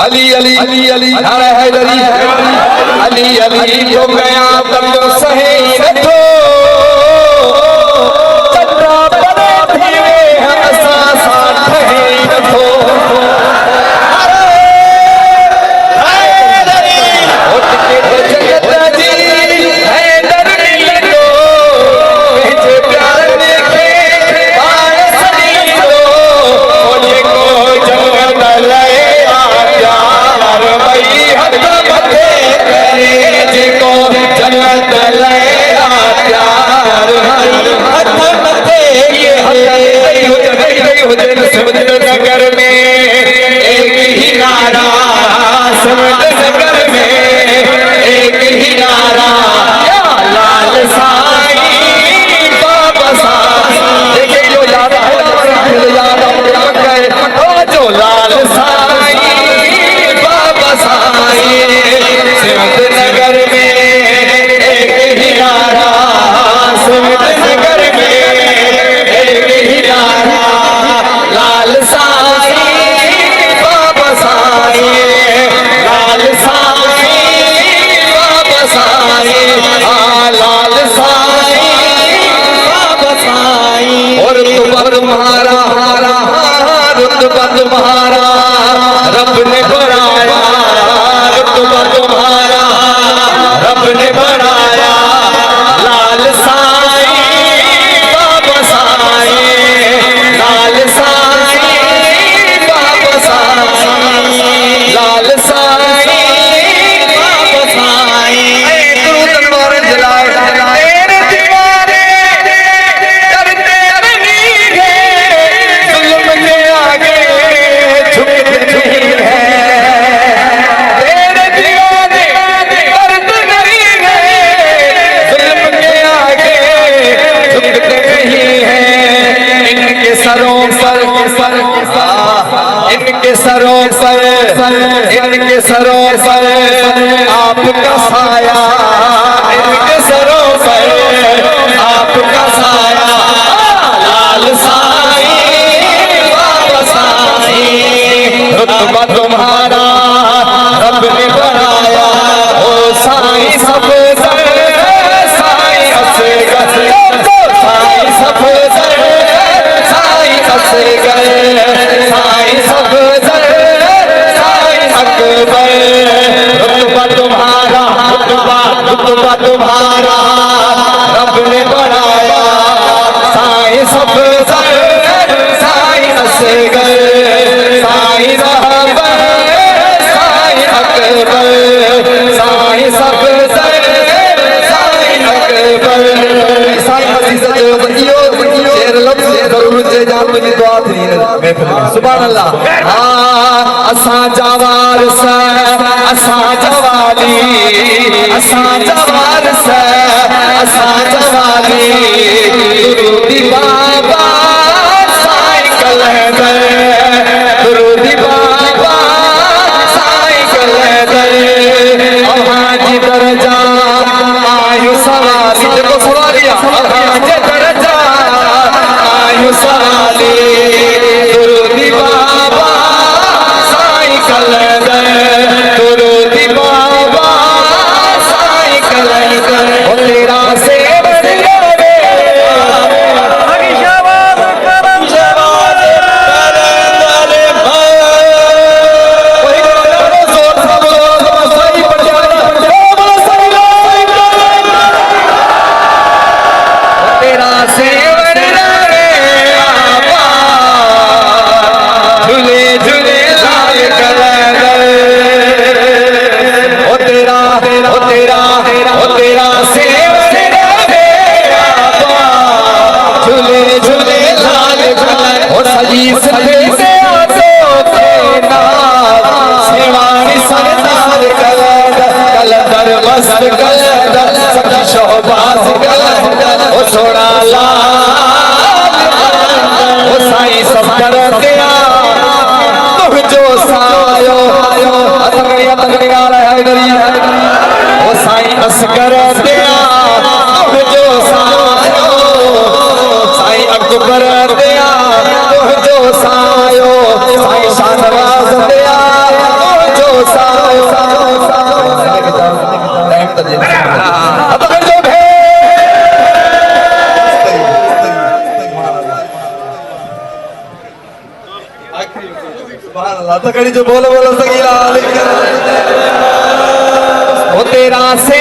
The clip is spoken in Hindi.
अली अली अली अली नारा हैदरी अली अली जो गया बंदो सही रखो चंद्रा बने धीरे असा साथ ही रखो नगर में एक ही नारा नगर में एक ही नारा लाल साईं बाबा साईं देखिए जो याद जो लाल साईं बाबा साईं नगर में एक ही नारा नगर में एक ही नारा लाल साईं बाबा साईं लाल साईं बाबा साईं लाल साईं बाबा साईं और तुम्हारा रुतबा तुम्हारा रब ने बनाया रुतबा तुम्हारा रब ने बनाया लाल साईं बाबा साईं लाल साईं बाबा साईं लाल साईं बाबा साईं तलवार जलाए तेरे दीवाने करते नहीं है जुल्म के आगे झुकते नहीं है तेरे दीवाने करते नहीं है जुल्म के आगे झुकते नहीं है इनके सरों पर इनके सरों पर आपका साया इनके सरों पर आपका साया लाल साईं बाबा साईं रुतबा तुम्हारा रब ने बनाया ओ साईं सब साईं असगर साईं सब साईं असगर साईं सब अकबर रुतबा तुम्हारा रब ने बनाया साईं सब साईं असगर साईं रहबर साईं अकबर साईं सब साईं अकबर साईं अजीज़त बंदियो शेर लफ्ज़ ज़रूर जे जान मुझे दुआ थी महफिल में सुभान अल्लाह असा जवार से असा जवाली असा जवार से असा जवाली दुरूदी बाबा साईं कलंदर दुरूदी बाबा साईं कलंदर अहांजी दरजा आयु सवाली देखो सवालिया अहांजी दरजा आयु सवाली दुरूदी बाबा साईं कलंदर दुरूदी बाबा साईं कलंदर ओ तेरा सेवर रे शाबाश करम शाबाश कलंदर कोई करो जोर से बोलो साईं पटियाला बोलो साईं तेरा सेवर रे आपा झूले झूले लाल कलंदर ओ तेरा सेवर रे आपा झूले झूले लाल कलंदर ओ सजी सजे से आतो के नाल सेवानी सरदार कलंदर मस्त कलंदर सखी शोभास कलंदर ओ सोना लाल ओ साईं सब करते तुह जो सायो तगड़ी गाल है हैदरी ओ साईं असगर दिया तुह जो सायो साईं अकबर दिया तुह जो सायो साईं शानवाज दिया तुह जो सुभान अल्लाह तकड़ी जो बोलो बोलो सगीरा वो तेरा से